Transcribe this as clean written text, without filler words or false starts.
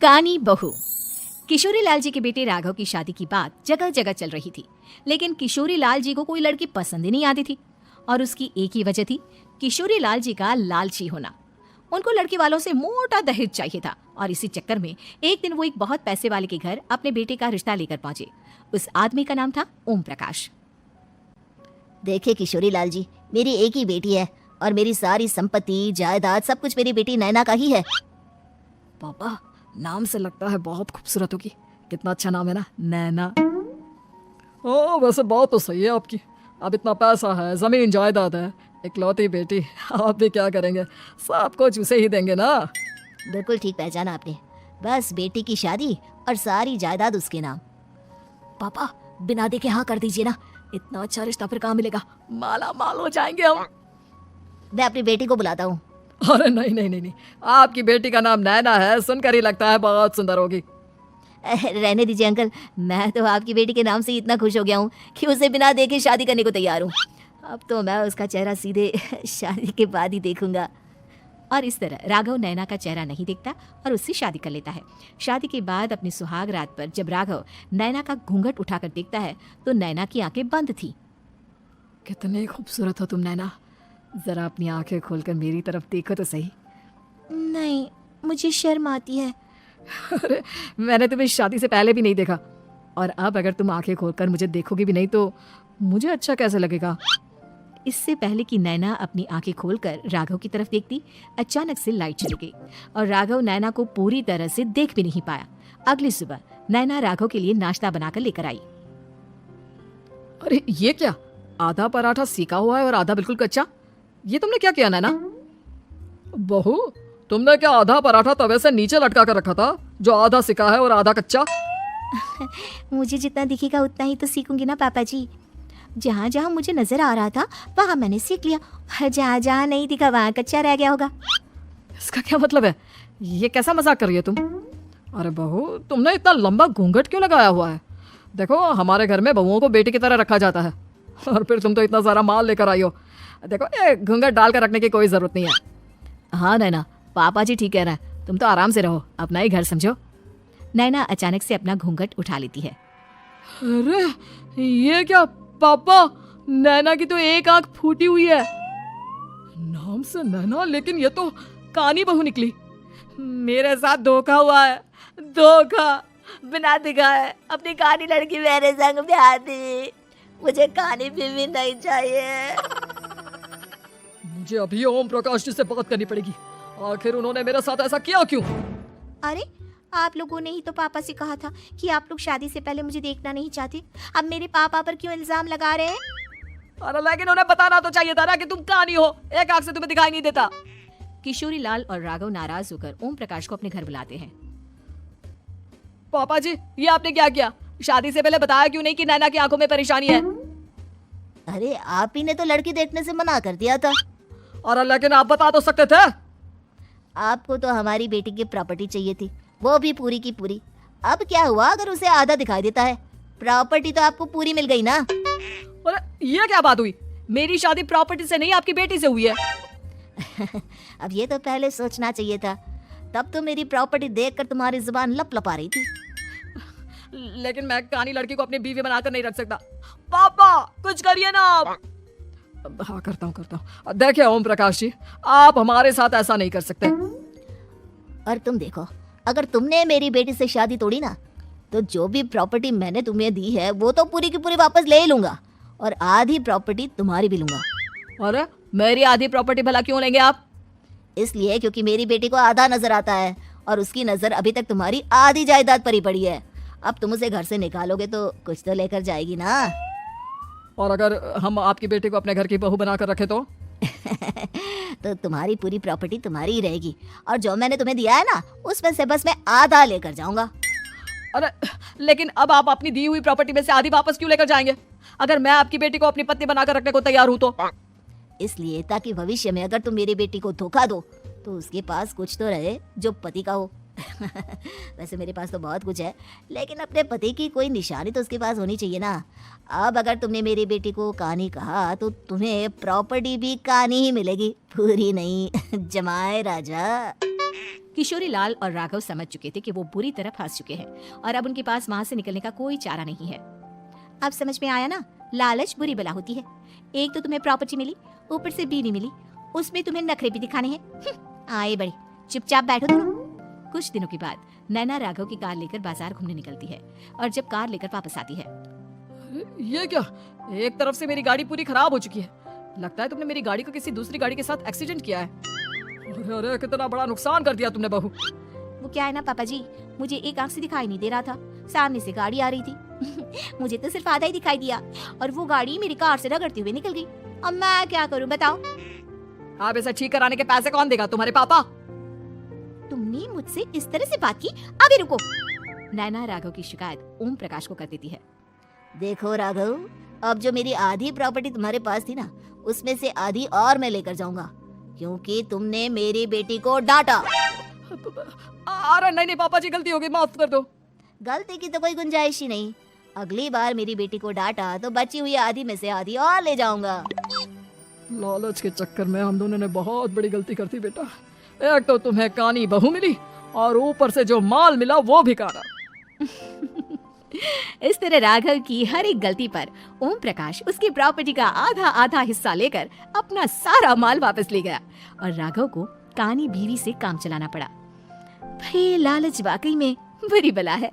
कानी बहू। किशोरी लाल जी के बेटे राघव की शादी की बात जगह जगह चल रही थी, लेकिन किशोरी लाल जी को कोई लड़की पसंद ही नहीं आती थी। और उसकी एक ही वजह थी, किशोरी लाल जी का लालची होना। उनको लड़की वालों से मोटा दहेज चाहिए था और इसी चक्कर में एक दिन वो एक बहुत पैसे वाले के घर अपने बेटे का रिश्ता लेकर पहुंचे। उस आदमी का नाम था ओम प्रकाश। देखिए किशोरी लाल जी, मेरी एक ही बेटी है और मेरी सारी संपत्ति जायदाद सब कुछ मेरी बेटी नैना का ही है। पापा, नाम से लगता है बहुत खूबसूरत होगी। कितना अच्छा नाम है ना, नैना। ओ वैसे बात तो सही है आपकी। अब इतना पैसा है, जमीन जायदाद है, इकलौती बेटी, आप भी क्या करेंगे? सब कुछ उसे ही देंगे ना। बिल्कुल ठीक पहचाना आपने। बस बेटी की शादी और सारी जायदाद उसके नाम। पापा, बिना देखे हाँ कर दीजिए ना। इतना अच्छा रिश्ता फिर कहाँ मिलेगा? माला माल हो जाएंगे हम। मैं अपनी बेटी को बुलाता हूँ। अरे नहीं नहीं नहीं नहीं, आपकी बेटी का नाम नैना है, सुनकर ही लगता है बहुत सुंदर होगी। रहने दीजिए अंकल, मैं तो आपकी बेटी के नाम से इतना खुश हो गया हूँ कि उसे बिना देखे शादी करने को तैयार हूँ। अब तो मैं उसका चेहरा सीधे शादी के बाद ही देखूंगा। और इस तरह राघव नैना का चेहरा नहीं देखता और उससे शादी कर लेता है। शादी के बाद अपनी सुहाग रात पर जब राघव नैना का घूंघट उठाकर देखता है तो नैना की आंखें बंद थी। कितनी खूबसूरत हो तुम नैना, जरा अपनी आंखें खोलकर मेरी तरफ देखो तो सही। नहीं, मुझे शर्म आती है। अरे मैंने तुम्हें शादी से पहले भी नहीं देखा, और अब अगर तुम आंखें खोलकर मुझे देखोगी भी नहीं तो मुझे अच्छा कैसे लगेगा? इससे पहले कि नैना अपनी आंखें खोलकर राघव की तरफ देखती, अचानक से लाइट चली गई और राघव नैना को पूरी तरह से देख भी नहीं पाया। अगली सुबह नैना राघव के लिए नाश्ता बनाकर लेकर आई। अरे ये क्या, आधा पराठा सेका हुआ है और आधा बिल्कुल कच्चा। ये तुमने क्या किया नैना? बहू, तुमने क्या आधा पराठा तवे से नीचे लटका कर रखा था जो आधा सिका है और आधा कच्चा? मुझे जितना दिखेगा उतना ही तो सीखूंगी ना पापा जी। जहाँ जहाँ मुझे नजर आ रहा था वहाँ मैंने सीख लिया, और जहाँ जहाँ नहीं दिखा वहाँ कच्चा रह गया होगा। इसका क्या मतलब है? ये कैसा मजाक कर रही है तुम? अरे बहू, तुमने इतना लंबा घूंघट क्यों लगाया हुआ है? देखो, हमारे घर में बहुओं को बेटी की तरह रखा जाता है, और फिर तुम तो इतना सारा माल लेकर आई हो। देखो, ये घूंघट डाल कर रखने की कोई जरूरत नहीं है। हाँ नैना, पापा जी ठीक कह रहे हैं, तुम तो आराम से रहो, अपना ही घर समझो। नैना अचानक से अपना घूंघट उठा लेती है। अरे ये क्या पापा, नैना की तो एक आंख फूटी हुई है। नाम से नैना, लेकिन ये तो कानी बहू निकली। मेरे साथ धोखा हुआ है, धोखा। बिना दिखाए अपनी कानी लड़की मेरे संग ब्याह दी। मुझे कानी बीवी नहीं चाहिए। मुझे अभी ओम प्रकाश जी से बात करनी पड़ेगी। आखिर उन्होंने मेरे साथ ऐसा किया क्यों? अरे आप लोगों ने ही तो पापा से कहा था कि आप लोग शादी से पहले मुझे देखना नहीं चाहते। अब मेरे पापा पर क्यों इल्जाम लगा रहे हैं? अरे लेकिन उन्हें बताना तो चाहिए था ना कि तुम कानी हो, एक आंख से तुम्हें दिखाई नहीं देता। किशोरी लाल और राघव नाराज होकर ओम प्रकाश को अपने घर बुलाते हैं। पापा जी, ये आपने क्या किया? शादी से पहले बताया क्यों नहीं कि नैना की आंखों में परेशानी है? अरे आप ही ने तो लड़की देखने से मना कर दिया था। और लेकिन आप बता तो सकते थे। आपको तो हमारी बेटी की प्रॉपर्टी चाहिए थी, वो भी पूरी की पूरी। अब क्या हुआ अगर उसे आधा दिखाई देता है? प्रॉपर्टी तो आपको पूरी मिल गई ना। अरे ये क्या बात हुई? मेरी शादी प्रॉपर्टी से नहीं, आपकी बेटी से हुई है। अब ये तो पहले सोचना चाहिए था, तब तो मेरी प्रॉपर्टी देखकर तुम्हारी जुबान लप लपा रही थी। लेकिन मैं कानी लड़की को अपनी बीवी बनाकर नहीं रख सकता। पापा कुछ करिए ना आप। हाँ करता हूँ। देखिए ओम प्रकाश जी, आप हमारे साथ ऐसा नहीं कर सकते। और तुम देखो, अगर तुमने मेरी बेटी से शादी तोड़ी ना, तो जो भी प्रॉपर्टी मैंने तुम्हें दी है वो तो पूरी की पूरी वापस ले ही लूंगा, और आधी प्रॉपर्टी तुम्हारी भी लूंगा। अरे मेरी आधी प्रॉपर्टी भला क्यों लेंगे आप? इसलिए क्योंकि मेरी बेटी को आधा नजर आता है और उसकी नजर अभी तक तुम्हारी आधी जायदाद पर ही पड़ी है। अब तुम उसे घर से निकालोगे तो कुछ तो लेकर जाएगी ना। और अगर हम आपकी बेटी को अपने घर की बहू बनाकर रखे तो? तो तुम्हारी पूरी प्रॉपर्टी तुम्हारी ही रहेगी, और जो मैंने तुम्हें दिया है ना उसमें से बस मैं आधा लेकर जाऊंगा। अरे लेकिन अब आप अपनी दी हुई प्रॉपर्टी में से आधी वापस क्यों लेकर जाएंगे? अगर मैं आपकी बेटी को अपनी पत्नी बनाकर रखने को तैयार हूँ तो? इसलिए ताकि भविष्य में अगर तुम मेरी बेटी को धोखा दो तो उसके पास कुछ तो रहे जो पति का हो, वैसे मेरे पास तो बहुत कुछ है, लेकिन अपने पति की कोई निशानी तो उसके पास होनी चाहिए ना। अब अगर तुमने मेरी बेटी को कानी कहा तो तुम्हें प्रॉपर्टी भी कानी ही मिलेगी, पूरी नहीं। जमाए राजा। किशोरी लाल और राघव समझ चुके थे कि वो बुरी तरह फंस चुके हैं और अब उनके पास वहां से निकलने का कोई चारा नहीं है। अब समझ में आया ना, लालच बुरी बला होती है। एक तो तुम्हें प्रॉपर्टी मिली, ऊपर से बीवी मिली, उसमें तुम्हें नखरे भी दिखाने हैं। आए बड़ी, चुपचाप बैठो दोनों। कुछ दिनों के बाद नैना राघव की कार लेकर बाजार घूमने निकलती है और जब कार लेकर वापस आती है, अरे, ये क्या? एक तरफ से मेरी गाड़ी पूरी खराब हो चुकी है। लगता है तुमने मेरी गाड़ी को किसी दूसरी गाड़ी के साथ एक्सीडेंट किया है। अरे अरे, कितना बड़ा नुकसान कर दिया तुमने बहू। वो क्या है ना पापा जी, मुझे एक आंख से दिखाई नहीं दे रहा था, सामने से गाड़ी आ रही थी। मुझे तो सिर्फ आधा ही दिखाई दिया और वो गाड़ी मेरी कार से रगड़ते हुए निकल गई। अब मैं क्या करूं बताओ? अब इसे ठीक कराने के पैसे कौन देगा? तुम्हारे पापा। तुमने मुझसे इस तरह से बात की? अभी रुको। नैना राघव की शिकायत ओम प्रकाश को कर देती है। देखो राघव, अब जो मेरी आधी प्रॉपर्टी तुम्हारे पास थी ना, उसमें से आधी और मैं लेकर जाऊंगा, क्योंकि तुमने मेरी बेटी को डांटा। अरे नहीं पापा जी, गलती हो गई, माफ कर दो। गलती की तो कोई गुंजाइश ही नहीं। अगली बार मेरी बेटी को डांटा तो बची हुई आधी में से आधी और ले जाऊंगा। लालच के चक्कर में हम दोनों ने बहुत बड़ी गलती कर दी बेटा। एक तो तुम्हें कानी बहू मिली और ऊपर से जो माल मिला वो भी काना। इस तरह राघव की हर एक गलती पर ओम प्रकाश उसकी प्रॉपर्टी का आधा आधा हिस्सा लेकर अपना सारा माल वापस ले गया और राघव को कानी बीवी से काम चलाना पड़ा। भाई लालच वाकई में बुरी बला है।